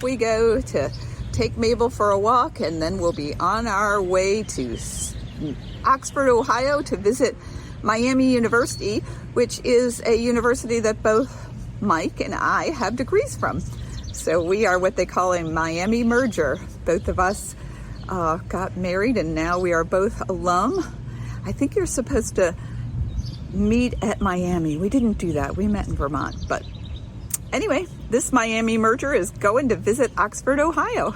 off we go to take Mabel for a walk, and then we'll be on our way to Oxford, Ohio to visit Miami University, which is a university that both Mike and I have degrees from. So we are what they call a Miami merger. Both of us got married and now we are both alum. I think you're supposed to meet at Miami. We didn't do that. We met in Vermont. But anyway, this Miami merger is going to visit Oxford, Ohio.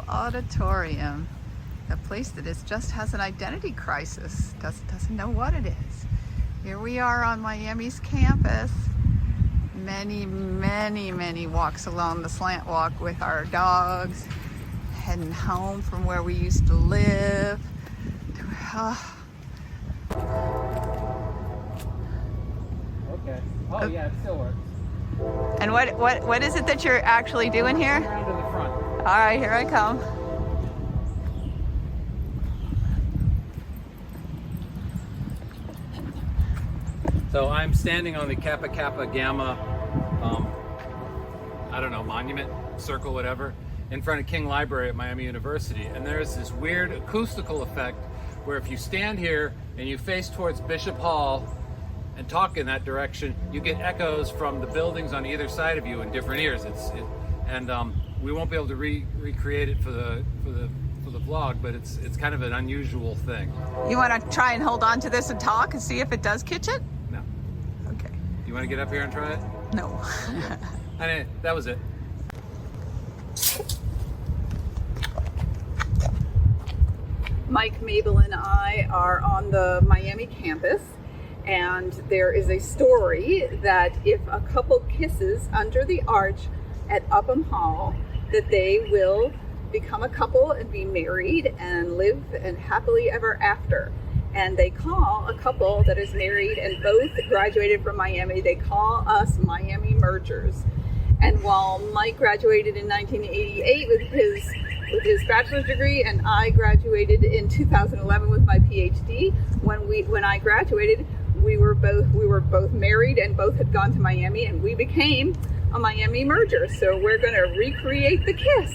Auditorium, a place that just has an identity crisis, doesn't know what it is. Here we are on Miami's campus. Many walks along the Slant walk with our dogs, heading home from where we used to live. Okay. Oh yeah, it still works. And what is it that you're actually doing here? Around to the front. All right, here I come. So I'm standing on the Kappa Kappa Gamma, I don't know, monument, circle, whatever, in front of King Library at Miami University. And there's this weird acoustical effect where if you stand here and you face towards Bishop Hall and talk in that direction, you get echoes from the buildings on either side of you in different ears. We won't be able to recreate it for the vlog, but it's kind of an unusual thing. You want to try and hold on to this and talk and see if it does catch it? No. Okay. You want to get up here and try it? No. That was it. Mike, Mabel, and I are on the Miami campus, and there is a story that if a couple kisses under the arch at Upham Hall, that they will become a couple and be married and live and happily ever after. And they call a couple that is married and both graduated from Miami, they call us Miami mergers. And while Mike graduated in 1988 with his bachelor's degree, and I graduated in 2011 with my PhD, when I graduated, we were both married and both had gone to Miami, and we became a Miami merger. So we're going to recreate the kiss.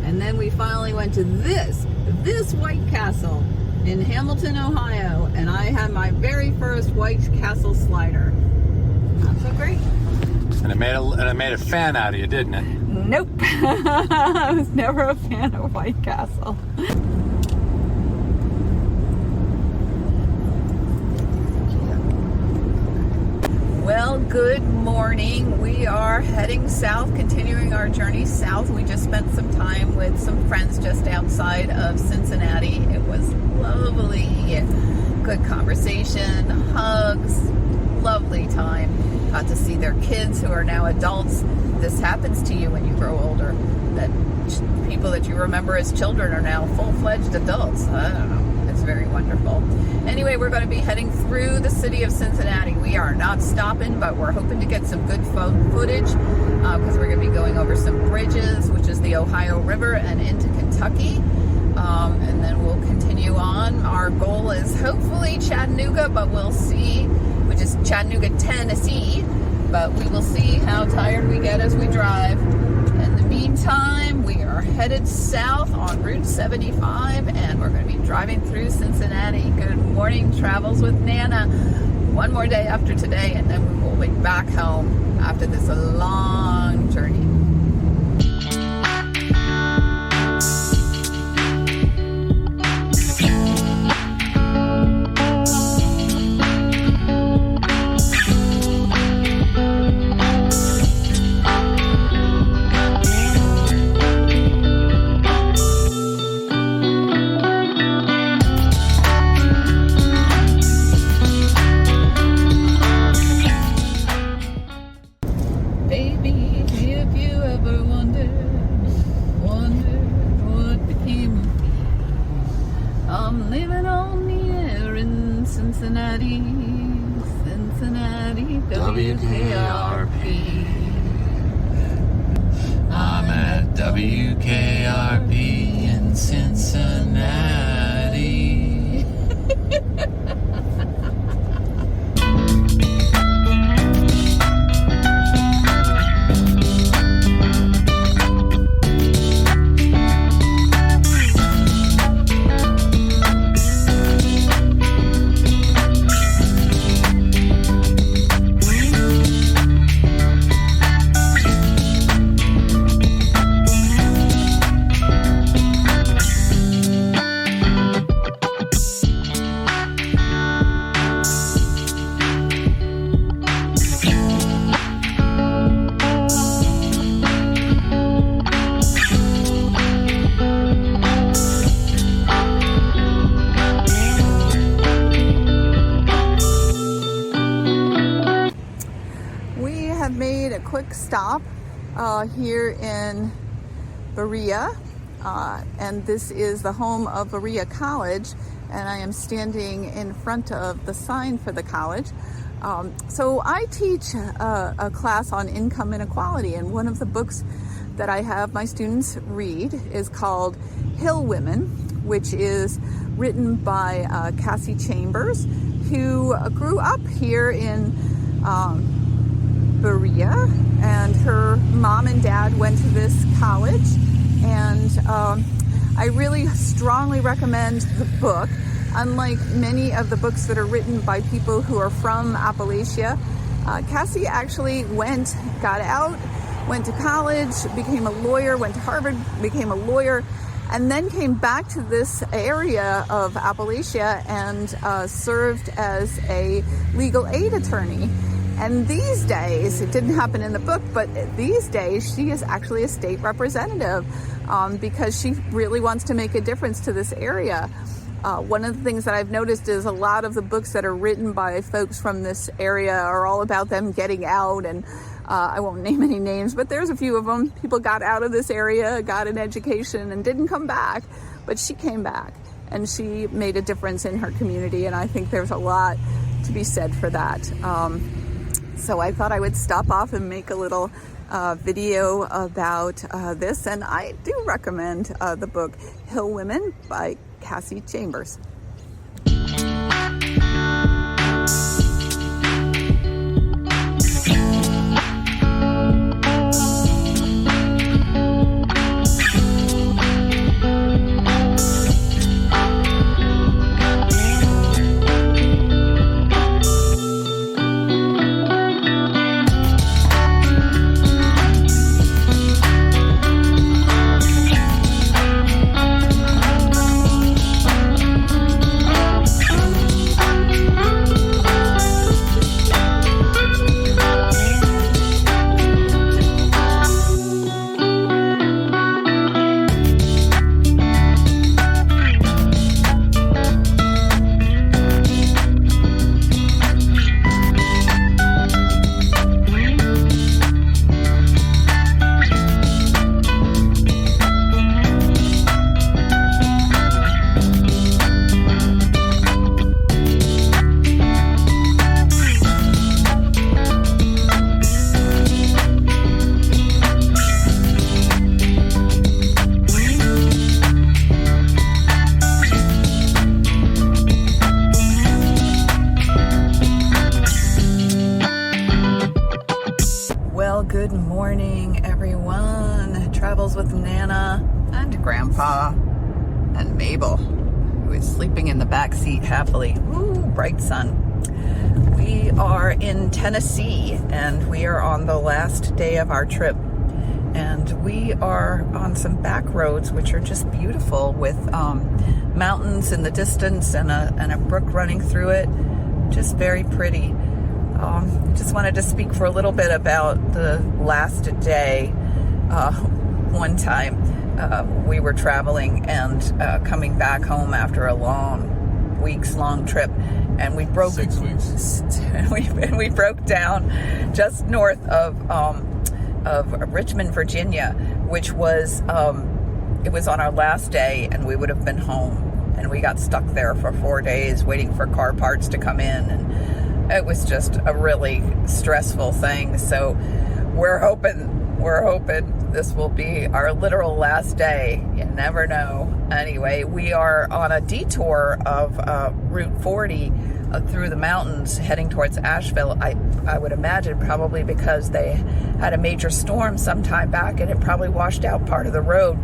And then we finally went to this White Castle in Hamilton, Ohio, and I had my very first White Castle slider. Not so great. And it made a fan out of you, didn't it? Nope. I was never a fan of White Castle. Well, good morning. We are heading south, continuing our journey south. We just spent some time with some friends just outside of Cincinnati. It was lovely. Good conversation, hugs, lovely time. Got to see their kids who are now adults. This happens to you when you grow older, that people that you remember as children are now full-fledged adults. I don't know. It's very wonderful. Anyway, we're going to be heading through the city of Cincinnati. We are not stopping, but we're hoping to get some good footage because we're going to be going over some bridges, which is the Ohio River, and into Kentucky. And then we'll continue on. Our goal is hopefully Chattanooga, but we'll see, which is Chattanooga, Tennessee. But we will see how tired we get as we drive. In the meantime, we are headed south on Route 75, and we're going to be driving through Cincinnati. Good morning, Travels with Nana. One more day after today, and then we will be back home after this long journey. Cincinnati, WKRP. I'm at WKRP in Cincinnati. Quick stop here in Berea, and this is the home of Berea College, and I am standing in front of the sign for the college. So I teach a class on income inequality, and one of the books that I have my students read is called Hill Women, which is written by Cassie Chambers, who grew up here in Berea, and her mom and dad went to this college, and I really strongly recommend the book. Unlike many of the books that are written by people who are from Appalachia, Cassie actually got out, went to college, became a lawyer, went to Harvard, became a lawyer, and then came back to this area of Appalachia and served as a legal aid attorney. And these days, it didn't happen in the book, but these days she is actually a state representative because she really wants to make a difference to this area. One of the things that I've noticed is a lot of the books that are written by folks from this area are all about them getting out, and I won't name any names, but there's a few of them. People got out of this area, got an education, and didn't come back, but she came back, and she made a difference in her community, and I think there's a lot to be said for that. So I thought I would stop off and make a little video about this, and I do recommend the book Hill Women by Cassie Chambers. with Nana and Grandpa and Mabel, who is sleeping in the back seat happily. Ooh, bright sun. We are in Tennessee, and we are on the last day of our trip. And we are on some back roads, which are just beautiful, with mountains in the distance and a brook running through it. Just very pretty. Just wanted to speak for a little bit about the last day. One time we were traveling and coming back home after a weeks-long trip, and we broke 6 weeks. we broke down just north of Richmond, Virginia, which was it was on our last day, and we would have been home, and we got stuck there for 4 days waiting for car parts to come in, and it was just a really stressful thing. So we're hoping this will be our literal last day. You never know. Anyway, we are on a detour of Route 40 through the mountains heading towards Asheville. I would imagine probably because they had a major storm some time back, and it probably washed out part of the road,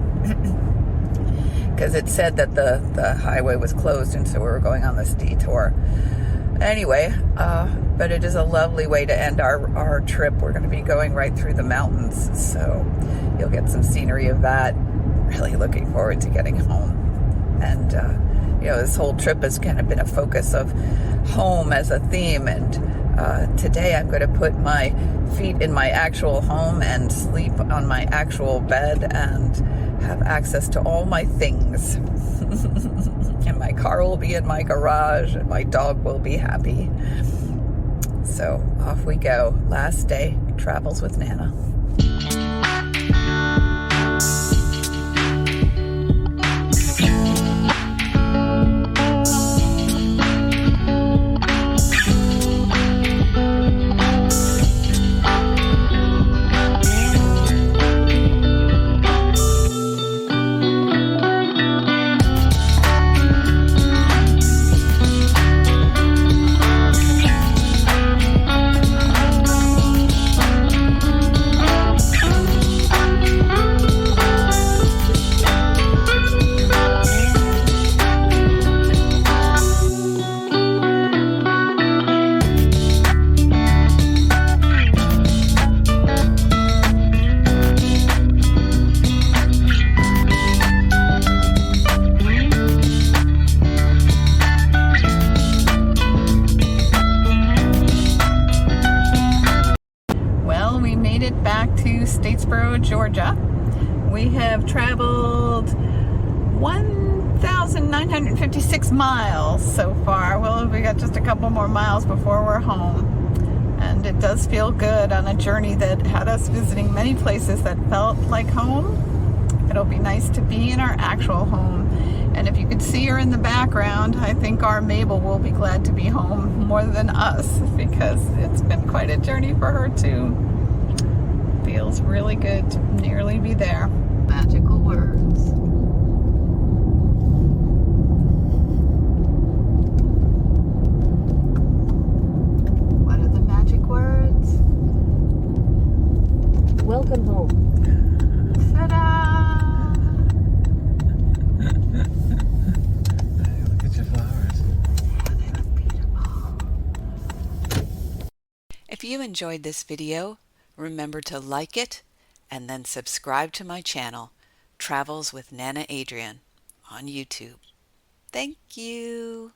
because it said that the highway was closed, and so we were going on this detour. Anyway, but it is a lovely way to end our trip. We're going to be going right through the mountains, so you'll get some scenery of that. Really looking forward to getting home. And this whole trip has kind of been a focus of home as a theme, and today I'm going to put my feet in my actual home and sleep on my actual bed and have access to all my things. And my car will be in my garage, and my dog will be happy. So off we go. Last day, travels with Nana. Georgia. We have traveled 1,956 miles so far. Well, we got just a couple more miles before we're home. And it does feel good on a journey that had us visiting many places that felt like home. It'll be nice to be in our actual home. And if you could see her in the background, I think our Mabel will be glad to be home more than us, because it's been quite a journey for her too. Feels really good to nearly be there. Magical words. What are the magic words? Welcome home. Ta-da! Hey, look at your flowers. They look beautiful. If you enjoyed this video, remember to like it and then subscribe to my channel, Travels with Nana Adrian, on YouTube. Thank you.